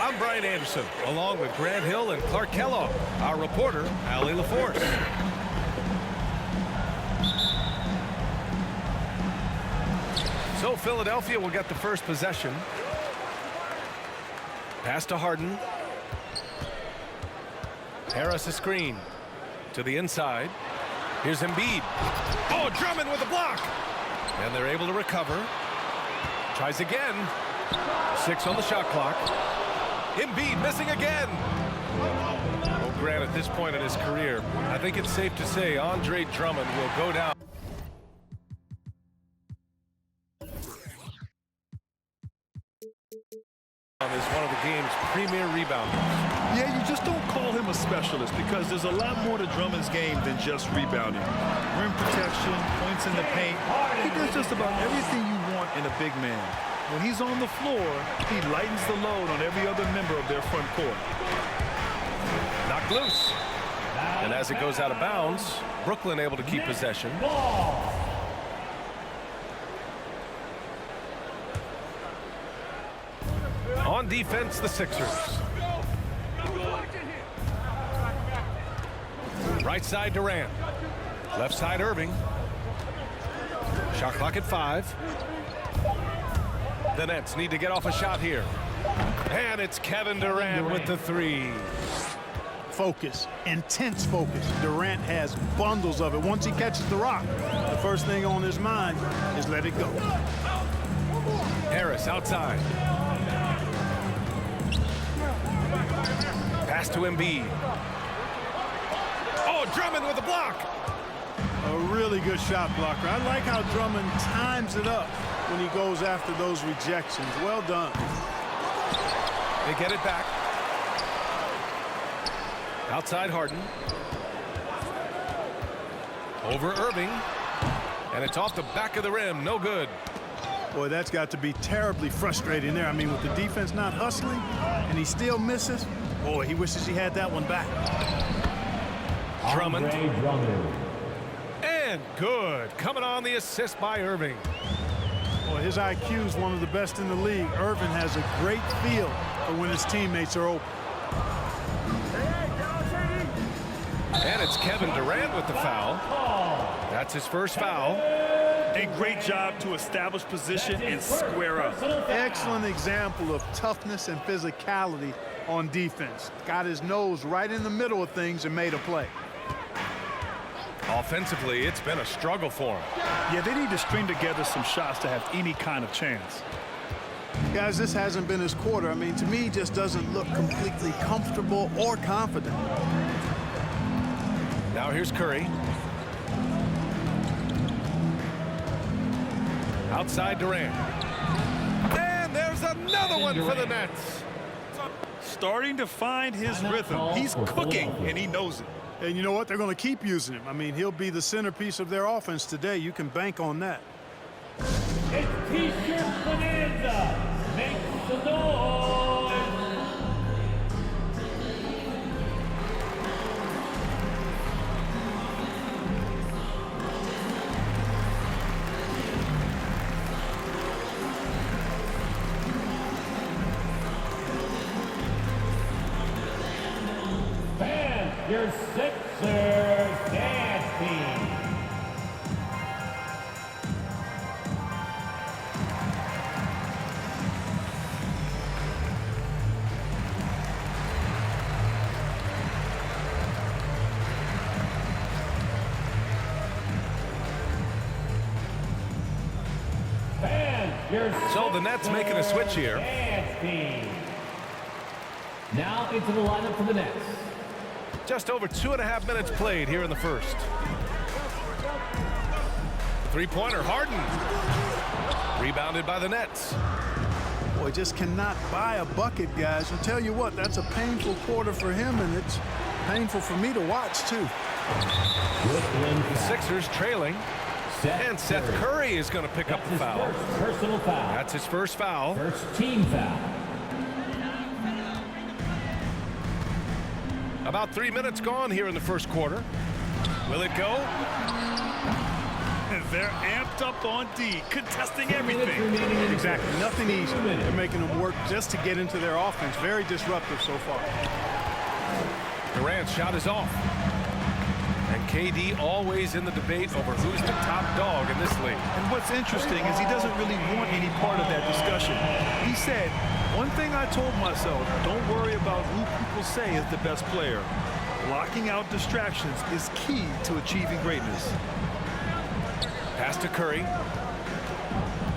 I'm Brian Anderson, along with Grant Hill and Clark Kellogg. Our reporter, Allie LaForce. So Philadelphia will get the first possession. Pass to Harden. Harris a screen to the inside. Here's Embiid. Oh, Drummond with a block. And they're able to recover. Tries again. 6 on the shot clock. Embiid missing again. Well, Grant, at this point in his career, I think it's safe to say Andre Drummond will go down as one of the game's premier rebounders. Yeah, you just don't call him a specialist because there's a lot more to Drummond's game than just rebounding. Rim protection, points in the paint. He does just about everything you want in a big man. When he's on the floor, he lightens the load on every other member of their front court. Knocked loose. And as it goes out of bounds, Brooklyn able to keep possession. On defense, the Sixers. Right side, Durant. Left side, Irving. Shot clock at 5. The Nets need to get off a shot here. And it's Kevin Durant with the 3. Focus, intense focus. Durant has bundles of it. Once he catches the rock, the first thing on his mind is let it go. Harris outside. Pass to Embiid. Oh, Drummond with a block. A really good shot blocker. I like how Drummond times it up when he goes after those rejections. Well done. They get it back. Outside Harden. Over Irving. And it's off the back of the rim. No good. Boy, that's got to be terribly frustrating there. I mean, with the defense not hustling and he still misses, boy, he wishes he had that one back. Drummond. And good. Coming on the assist by Irving. Boy, his IQ is one of the best in the league. Irving has a great feel for when his teammates are open. And it's Kevin Durant with the foul. That's his first foul. A great job to establish position and square up. Excellent example of toughness and physicality on defense. Got his nose right in the middle of things and made a play. Offensively, it's been a struggle for him. Yeah, they need to string together some shots to have any kind of chance. Guys, this hasn't been his quarter. I mean, to me, he just doesn't look completely comfortable or confident. Now here's Curry. Outside Durant. And there's another one for the Nets. Starting to find his rhythm. He's cooking, and he knows it. And you know what? They're going to keep using him. I mean, he'll be the centerpiece of their offense today. You can bank on that. It's T-shirt Bonanza. Make the noise. Fans, your Sixers dance team. So the Nets making a switch here. Now into the lineup for the Nets. Just over 2.5 minutes played here in the first. Three-pointer, Harden. Rebounded by the Nets. Boy, just cannot buy a bucket, guys. I'll tell you what, that's a painful quarter for him, and it's painful for me to watch, too. The Sixers trailing. And Seth Curry is going to pick up the foul. Personal foul. That's his first foul. First team foul. About 3 minutes gone here in the first quarter. Will it go? They're amped up on D, contesting everything. Exactly. Nothing easy. They're making them work just to get into their offense. Very disruptive so far. Durant's shot is off. And KD always in the debate over who's the top dog in this league. And what's interesting is he doesn't really want any part of that discussion. He said, one thing I told myself, don't worry about who people say is the best player. Blocking out distractions is key to achieving greatness. Pass to Curry.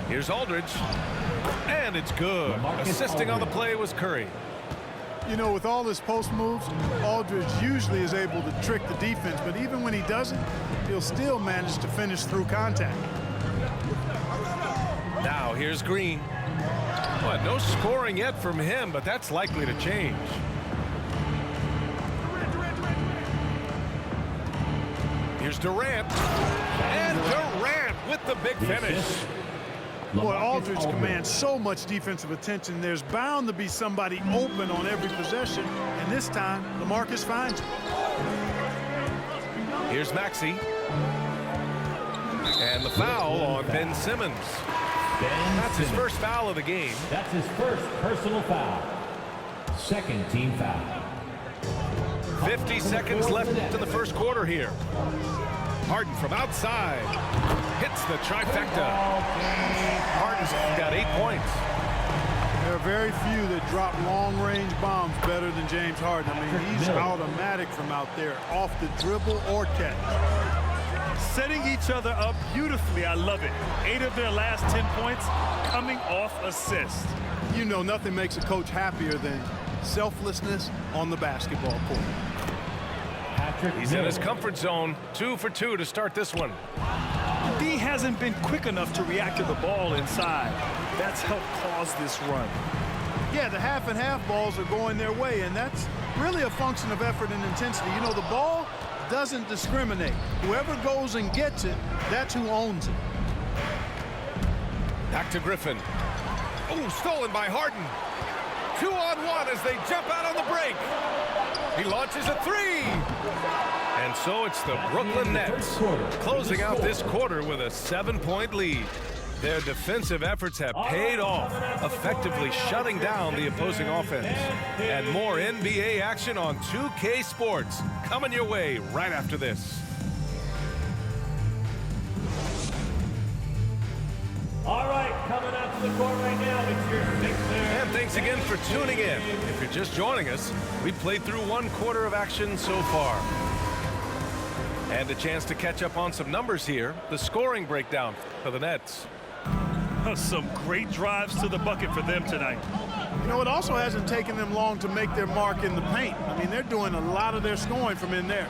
Here's Aldridge. And it's good. Assisting on the play was Curry. You know, with all his post moves, Aldridge usually is able to trick the defense, but even when he doesn't, he'll still manage to finish through contact. Now here's Green. But no scoring yet from him, but that's likely to change. Here's Durant. And Durant with the big finish. Boy, Aldridge commands so much defensive attention. There's bound to be somebody open on every possession, and this time, LaMarcus finds him. Here's Maxey. And the foul on Ben Simmons. That's his first foul of the game. That's his first personal foul. Second team foul. 50 seconds left in the first quarter here. Harden from outside. Hits the trifecta. Harden's got 8 points. There are very few that drop long-range bombs better than James Harden. I mean, he's automatic from out there, off the dribble or catch. Setting each other up beautifully. I love it. 8 of their last 10 points coming off assists. You know, nothing makes a coach happier than selflessness on the basketball court. He's in his comfort zone. 2 for 2 to start this one. D hasn't been quick enough to react to the ball inside. That's helped cause this run. Yeah, the half and half balls are going their way, and that's really a function of effort and intensity. You know, the ball doesn't discriminate. Whoever goes and gets it, that's who owns it. Back to Griffin. Oh, stolen by Harden. 2-on-1 as they jump out on the break. He launches a three. And so it's the Brooklyn Nets closing out this quarter with a 7-point lead. Their defensive efforts have paid off, effectively shutting down the opposing offense. And more NBA action on 2K Sports coming your way right after this. All right, coming out to the court right now, it's your Sixers. And thanks again for tuning in. If you're just joining us, we played through 1 quarter of action so far. And a chance to catch up on some numbers here. The scoring breakdown for the Nets. Some great drives to the bucket for them tonight. You know, it also hasn't taken them long to make their mark in the paint. I mean, they're doing a lot of their scoring from in there.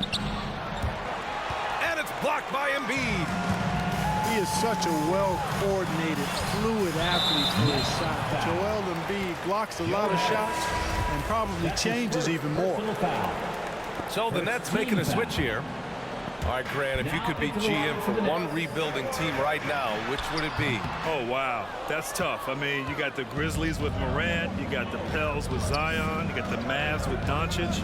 And it's blocked by Embiid. He is such a well-coordinated, fluid athlete for his side. Joel Embiid blocks a lot of shots and probably changes even more. So the Nets making a switch here. All right, Grant, if you could be GM for one rebuilding team right now, which would it be? Oh, wow. That's tough. I mean, you got the Grizzlies with Morant. You got the Pels with Zion. You got the Mavs with Doncic.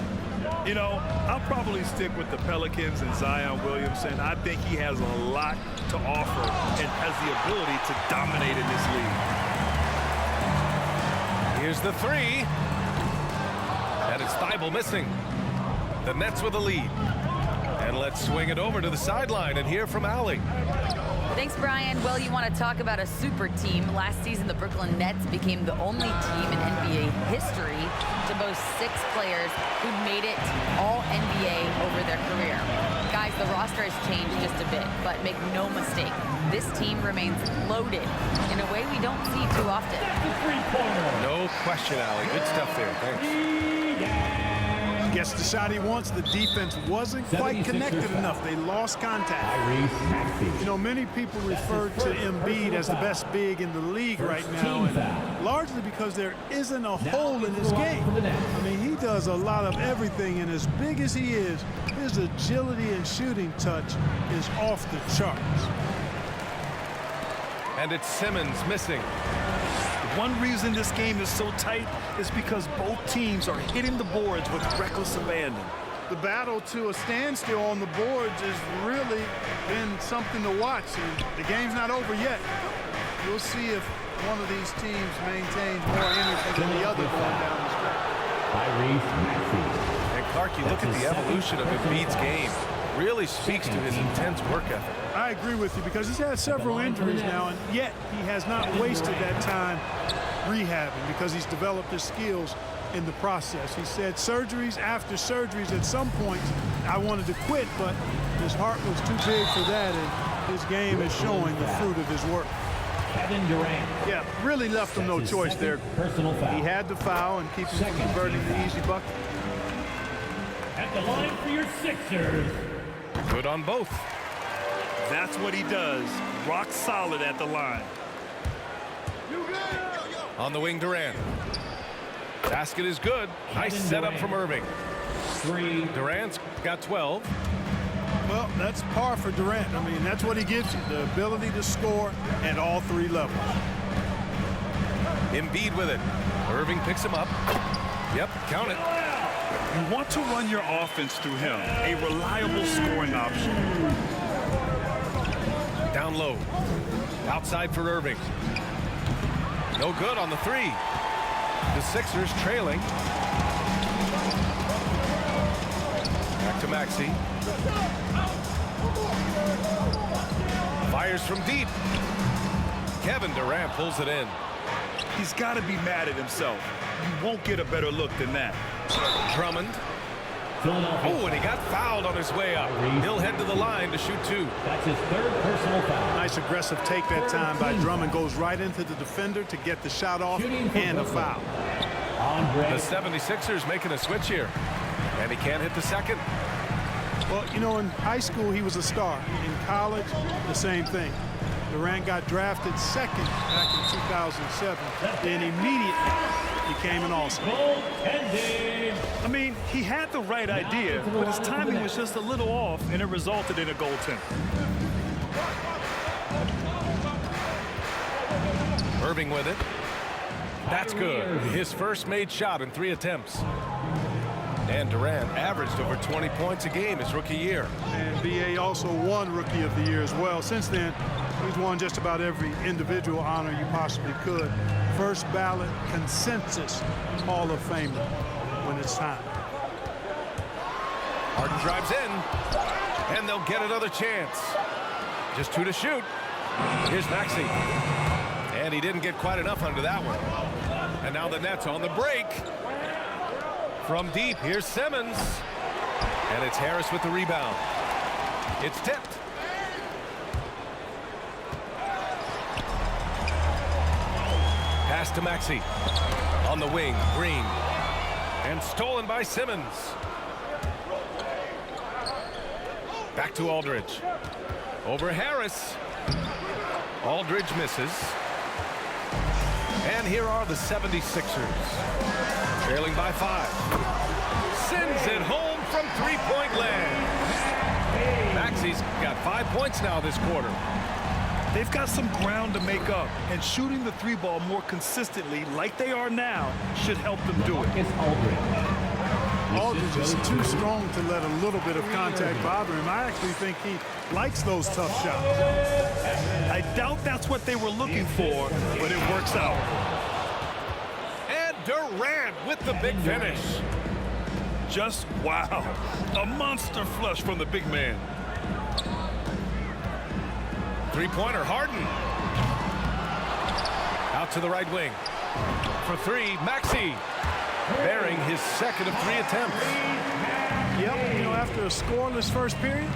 You know, I'll probably stick with the Pelicans and Zion Williamson. I think he has a lot to offer and has the ability to dominate in this league. Here's the three. And it's Thibault missing. The Nets with a lead. And let's swing it over to the sideline and hear from Allie. Thanks, Brian. Well, you want to talk about a super team. Last season, the Brooklyn Nets became the only team in NBA history to boast 6 players who made it all NBA over their career. Guys, the roster has changed just a bit, but make no mistake, this team remains loaded in a way we don't see too often. No question, Allie. Good stuff there. Thanks. Gets the shot he wants. The defense wasn't quite connected enough. They lost contact. You know, many people refer to Embiid as the best big in the league right now, and largely because there isn't a hole in his game. I mean, he does a lot of everything, and as big as he is, his agility and shooting touch is off the charts. And it's Simmons missing. One reason this game is so tight is because both teams are hitting the boards with reckless abandon. the battle to a standstill on the boards has really been something to watch. And the game's not over yet. We'll see if one of these teams maintains more energy than the other going down the stretch. And Clark, you look at the evolution of Embiid's game. Really speaks to his intense work ethic. I agree with you because he's had several injuries now, and yet he has not wasted that time rehabbing because he's developed his skills in the process. He said surgeries after surgeries, at some point I wanted to quit, but his heart was too big for that, and his game is showing the fruit of his work. Kevin Durant. Yeah, really left him no choice there. Personal foul. He had to foul and keep him from converting the easy bucket. At the line for your Sixers. Good on both. That's what he does. Rock solid at the line. On the wing, Durant. Basket is good. Nice setup from Irving. Durant's got 12. Well, that's par for Durant. I mean, that's what he gives you, the ability to score at all three levels. Embiid with it. Irving picks him up. Yep, count it. You want to run your offense through him, a reliable scoring option. Down low. Outside for Irving. No good on the three. The Sixers trailing. Back to Maxey. Fires from deep. Kevin Durant pulls it in. He's got to be mad at himself. You won't get a better look than that. Drummond. Oh, and he got fouled on his way up. He'll head to the line to shoot two. That's his third personal foul. Nice aggressive take that time by Drummond. Goes right into the defender to get the shot off and a foul. The 76ers making a switch here. And he can't hit the second. Well, you know, in high school, he was a star. In college, the same thing. Durant got drafted second back in 2007. Then immediately became an all-star. I mean, he had the right idea, but his timing was just a little off, and it resulted in a goaltender. Irving with it. That's good. His first made shot in 3 attempts. And Durant averaged over 20 points a game his rookie year. And B.A. also won Rookie of the Year as well. Since then, he's won just about every individual honor you possibly could. First ballot consensus Hall of Famer when it's time. Harden drives in, and they'll get another chance. Just 2 to shoot. Here's Maxey. And he didn't get quite enough under that one. And now the Nets on the break. From deep, here's Simmons. And it's Harris with the rebound. It's tipped. Pass to Maxey. On the wing, Green. And stolen by Simmons. Back to Aldridge. Over Harris. Aldridge misses. And here are the 76ers. Trailing by 5. Sends it home from three-point land. Maxey's got 5 points now this quarter. They've got some ground to make up, and shooting the three ball more consistently like they are now should help them do it. Aldridge is too strong to let a little bit of contact bother him. I actually think he likes those tough shots. I doubt that's what they were looking for, but it works out. And Durant with the big finish. Just wow. A monster flush from the big man. Three-pointer, Harden. Out to the right wing. For 3, Maxey. Bearing his second of 3 attempts. Yep, you know, after a scoreless first period,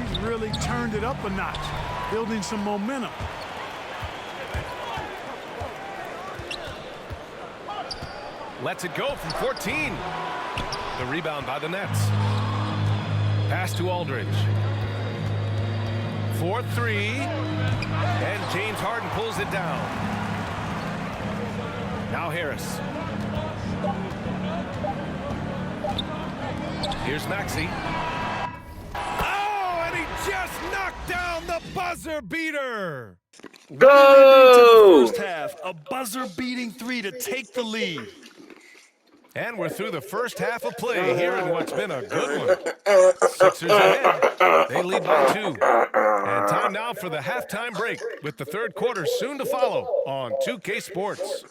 he's really turned it up a notch, building some momentum. Lets it go from 14. The rebound by the Nets. Pass to Aldridge. 4-3. And James Harden pulls it down. Now Harris. Here's Maxey. Oh, and he just knocked down the buzzer beater. Go! First half, a buzzer-beating 3 to take the lead. And we're through the first half of play here in what's been a good one. Sixers ahead. They lead by 2. And time now for the halftime break with the third quarter soon to follow on 2K Sports.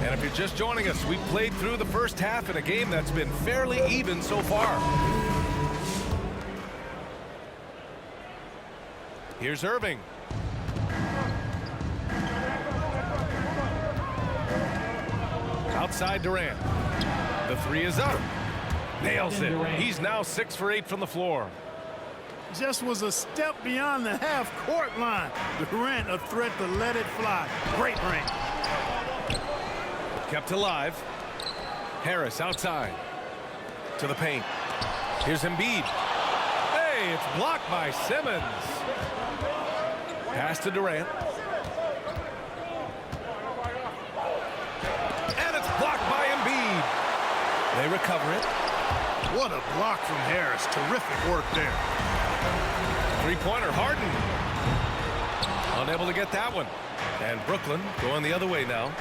If you're just joining us, we've played through the first half in a game that's been fairly even so far. Here's Irving. Outside Durant. The 3 is up. Nails it. He's now 6 for 8 from the floor. Just was a step beyond the half-court line. Durant a threat to let it fly. Great range. Kept alive. Harris outside. To the paint. Here's Embiid. Hey, it's blocked by Simmons. Pass to Durant. And it's blocked by Embiid. They recover it. What a block from Harris. Terrific work there. Three-pointer, Harden. Unable to get that one. And Brooklyn going the other way now.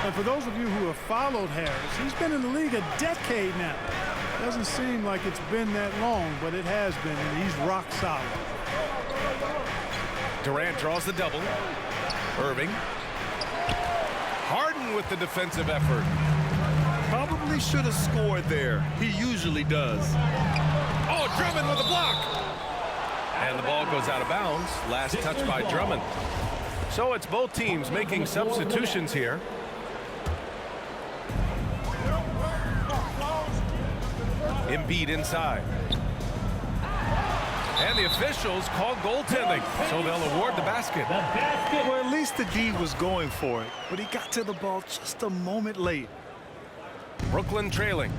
And for those of you who have followed Harris, he's been in the league a decade now. Doesn't seem like it's been that long, but it has been, and he's rock solid. Durant draws the double. Irving. Harden with the defensive effort. Probably should have scored there. He usually does. Oh, Drummond with a block. And the ball goes out of bounds. Last touch by Drummond. So it's both teams making substitutions here. Embiid inside. And the officials call goaltending, so they'll award the basket. Well, at least the D was going for it, but he got to the ball just a moment late. Brooklyn trailing.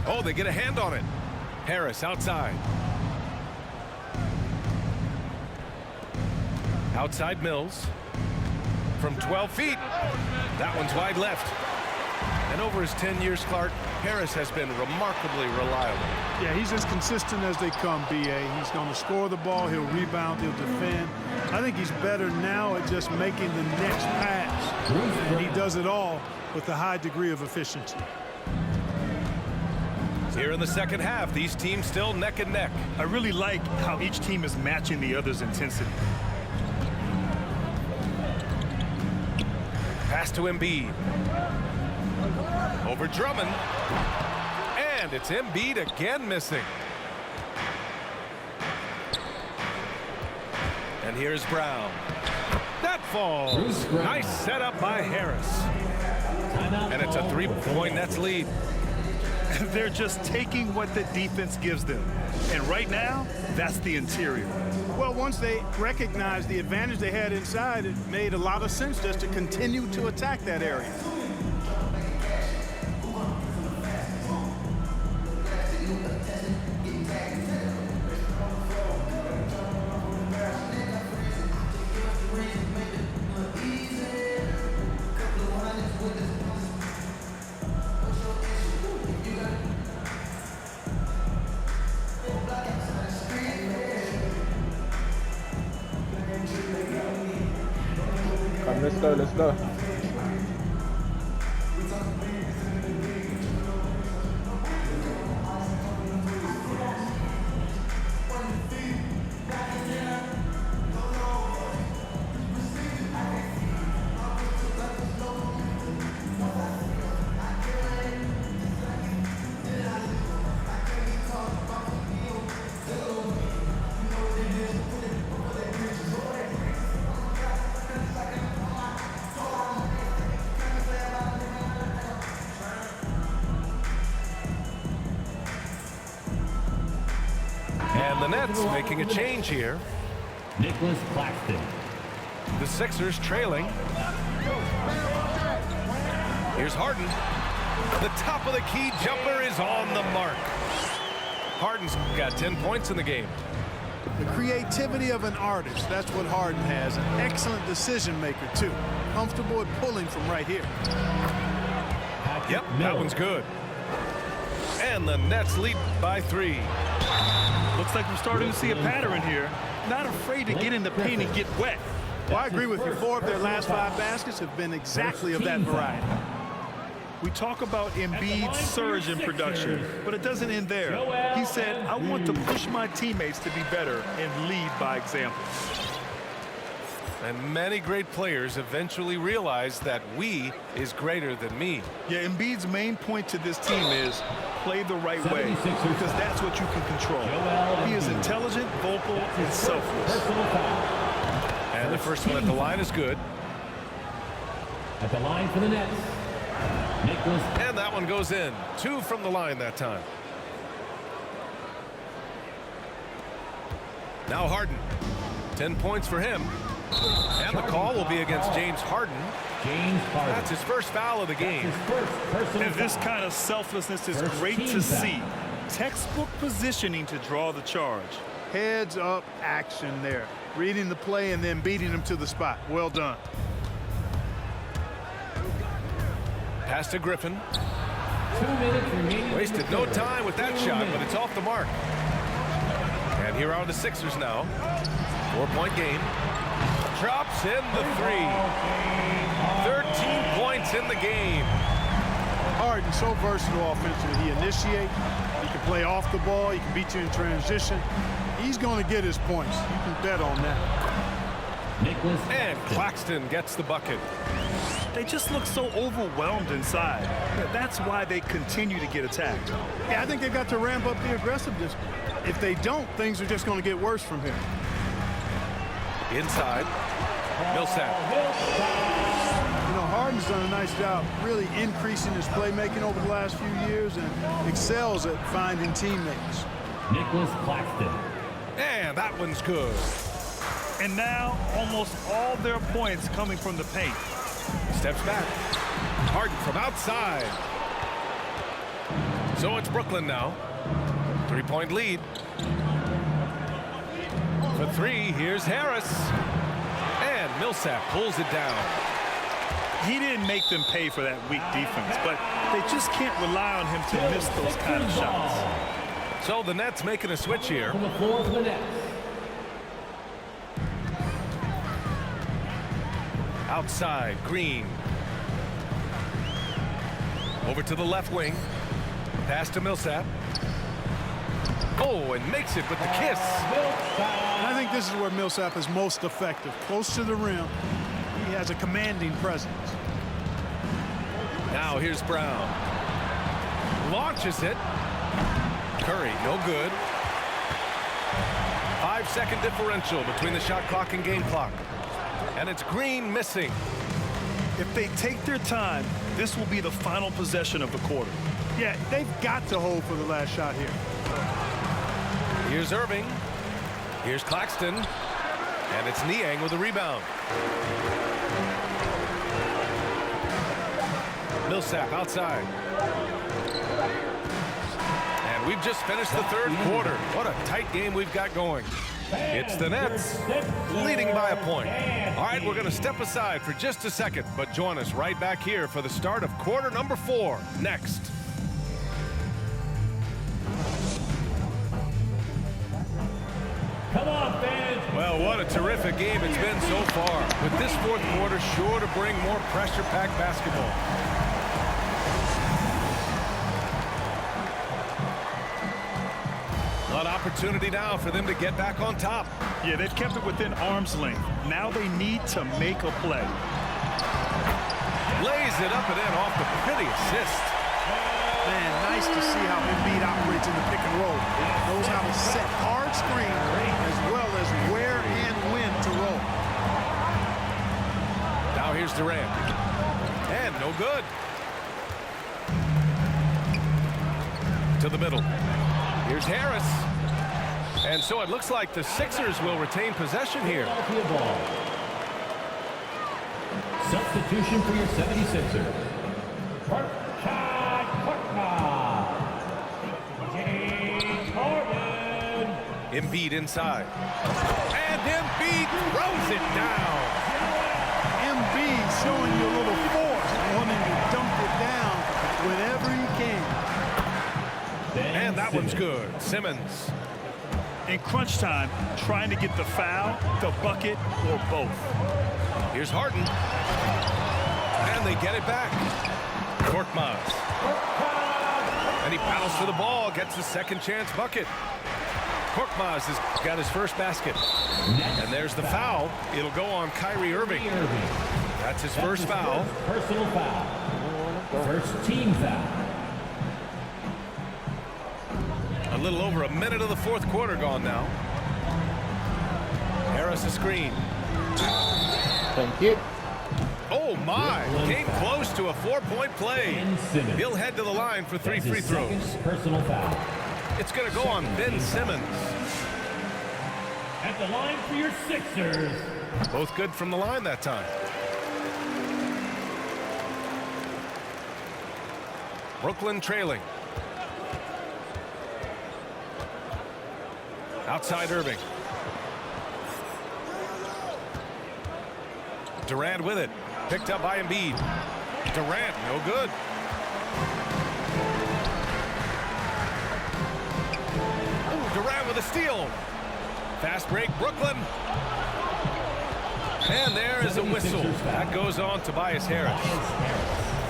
Oh, they get a hand on it. Harris outside. Outside Mills. From 12 feet. That one's wide left. And over his 10 years, Clark, Harris has been remarkably reliable. Yeah, he's as consistent as they come, B.A. He's going to score the ball, he'll rebound, he'll defend. I think he's better now at just making the next pass. And he does it all with a high degree of efficiency. Here in the second half, these teams still neck and neck. I really like how each team is matching the other's intensity. Pass to Embiid. Over Drummond. And it's Embiid again missing. And here's Brown. That falls. Nice setup by Harris. And it's a 3-point Nets lead. They're just taking what the defense gives them. And right now, that's the interior. Well, once they recognized the advantage they had inside, it made a lot of sense just to continue to attack that area. Let's go. And the Nets making a change here. Nicholas Claxton. The Sixers trailing. Here's Harden. The top of the key jumper is on the mark. Harden's got 10 points in the game. The creativity of an artist, that's what Harden has. An excellent decision maker, too. comfortable at pulling from right here. Yep, that one's good. And the Nets lead by 3. Looks like we're starting to see a pattern here. Not afraid to get in the paint and get wet. Well, I agree with you. 4 of their last 5 baskets have been exactly of that variety. We talk about Embiid's surge in production, but it doesn't end there. He said, I want to push my teammates to be better and lead by example. And many great players eventually realize that we is greater than me. Yeah, Embiid's main point to this team is play the right way, because that's what you can control. He is intelligent, vocal, and selfless. And the first one at the line is good. At the line for the Nets, Nicholas. And that one goes in. 2 from the line that time. Now Harden. 10 points for him. And the call will be against James Harden. James Harden. That's his first foul of the game. His first personal And this foul. kind of selflessness is great to team see. foul. Textbook positioning to draw the charge. Heads up action there. Reading the play and then beating them to the spot. Well done. Pass to Griffin. 2 minutes remaining. Wasted no time with that shot, but it's off the mark. And here are the Sixers now. 4-point game. Drops in the 3. 13 points in the game. Harden so versatile offensively. He initiates. He can play off the ball. He can beat you in transition. He's going to get his points. You can bet on that. Nicholas. And Claxton gets the bucket. They just look so overwhelmed inside. That's why they continue to get attacked. Yeah, I think they've got to ramp up the aggressiveness. If they don't, things are just going to get worse from here. Inside. Millsap. You know, Harden's done a nice job really increasing his playmaking over the last few years and excels at finding teammates. Nicholas Claxton. And that one's good. And now, almost all their points coming from the paint. Steps back. Harden from outside. So it's Brooklyn now. 3-point lead. For 3, here's Harris. And Millsap pulls it down. He didn't make them pay for that weak defense, but they just can't rely on him to miss those kind of shots. So the Nets making a switch here. From the floor for the Nets. Outside, Green. Over to the left wing. Pass to Millsap. Oh, and makes it with the kiss. And I think this is where Millsap is most effective. Close to the rim. He has a commanding presence. Now here's Brown. Launches it. Curry, no good. 5-second differential between the shot clock and game clock. And it's Green missing. If they take their time, this will be the final possession of the quarter. Yeah, they've got to hold for the last shot here. Here's Irving. Here's Claxton. And it's Niang with a rebound. Millsap outside. And we've just finished the third quarter. What a tight game we've got going. It's the Nets leading by a point. All right, we're going to step aside for just a second, but join us right back here for the start of quarter number 4 next. Come on, fans. Well, what a terrific game it's been so far. With this fourth quarter sure to bring more pressure-packed basketball. An opportunity now for them to get back on top. Yeah, they've kept it within arm's length. Now they need to make a play. Lays it up and in off the pretty assist. Man, nice to see how Embiid operates in the pick and roll. Knows how to set hard screen as well as where and when to roll. Now here's Durant. And no good. To the middle. Here's Harris. And so it looks like the Sixers will retain possession here. Philadelphia ball. Substitution for your 76ers. James Harden. Embiid inside. And Embiid throws it down. Embiid showing you a little force, wanting to dunk it down whenever he can. And that one's good. Simmons. In crunch time, trying to get the foul, the bucket, or both. Here's Harden. And they get it back. Korkmaz. And he battles for the ball, gets the second chance bucket. Korkmaz has got his first basket. And there's the foul. It'll go on Kyrie Irving. That's his first foul. Personal foul. First team foul. A little over a minute of the fourth quarter gone now. Harris a screen. Thank you. Oh my, came close to a 4-point play. He'll head to the line for 3 free throws. Personal foul. It's going to go on Ben Simmons. At the line for your Sixers. Both good from the line that time. Brooklyn trailing. Outside Irving. Durant with it. Picked up by Embiid. Durant, no good. Ooh, Durant with a steal. Fast break, Brooklyn. And there is a whistle. That goes on Tobias Harris.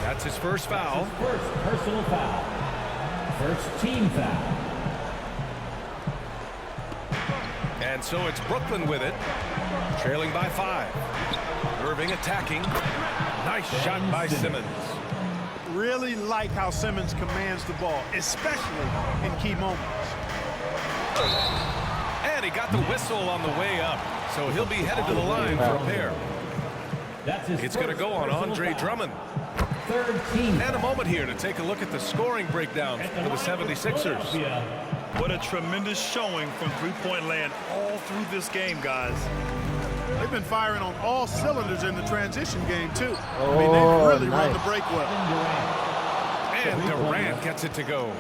That's his first foul. First personal foul. First team foul. And so it's Brooklyn with it. Trailing by 5. Irving attacking. Nice shot by Simmons. Really like how Simmons commands the ball, especially in key moments. And he got the whistle on the way up. So he'll be headed to the line for a pair. It's going to go on Andre Drummond. Third team. And a moment here to take a look at the scoring breakdown for the 76ers. What a tremendous showing from three-point land all through this game, guys. They've been firing on all cylinders in the transition game, too. I mean, they've really run the break well. And Durant gets it to go.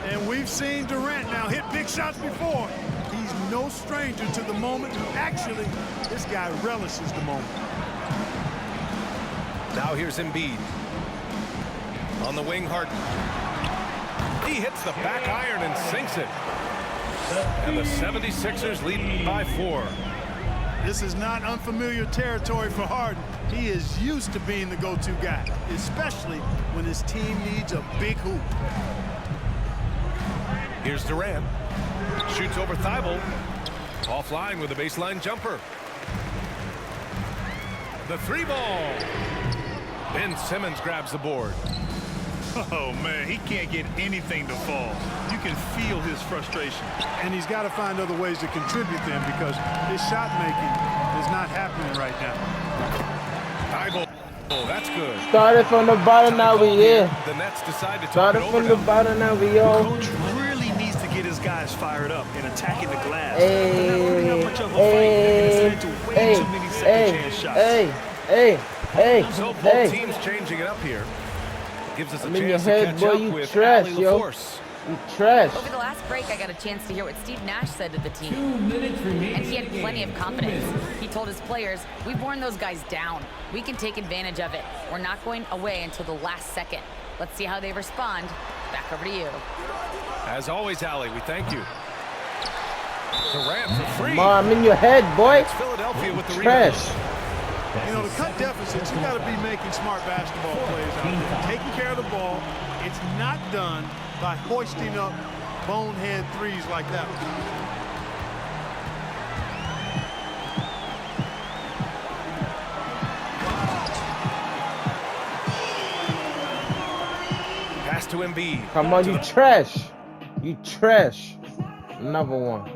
And we've seen Durant now hit big shots before. He's no stranger to the moment. Actually, this guy relishes the moment. Now here's Embiid. On the wing, Harden. He hits the back iron and sinks it. And the 76ers lead by 4. This is not unfamiliar territory for Harden. He is used to being the go-to guy, especially when his team needs a big hoop. Here's Durant. Shoots over Thibault. Offline with a baseline jumper. The 3-ball. Ben Simmons grabs the board. Oh, man, he can't get anything to fall. You can feel his frustration. And he's got to find other ways to contribute then because his shot making is not happening right now. Thibault. Oh, that's good. Started from the bottom, now we here. The Nets decide to talk Started it from over the now. bottom, now we all. Coach really needs to get his guys fired up and attacking the glass. Hey, They're not putting up much of a fight, and it's led to way too many second-chance shots. So both teams changing it up here. Gives us a I'm in your chance to head, catch boy, up you with trash, Allie yo. LaForce. You trash. Over the last break, I got a chance to hear what Steve Nash said to the 2 team. minutes remaining. And he had plenty of confidence. He told his players, we've worn those guys down. We can take advantage of it. We're not going away until the last second. Let's see how they respond. Back over to you. As always, Allie, we thank you. Durant for free. Come on, I'm in your head, boy. It's Philadelphia with the rebound. Trash. You know, to cut deficits, you got to be making smart basketball plays out there, taking care of the ball. It's not done by hoisting up bonehead threes like that. Pass to Embiid. Come on, you trash. You trash. Another one.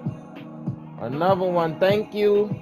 Another one. Thank you.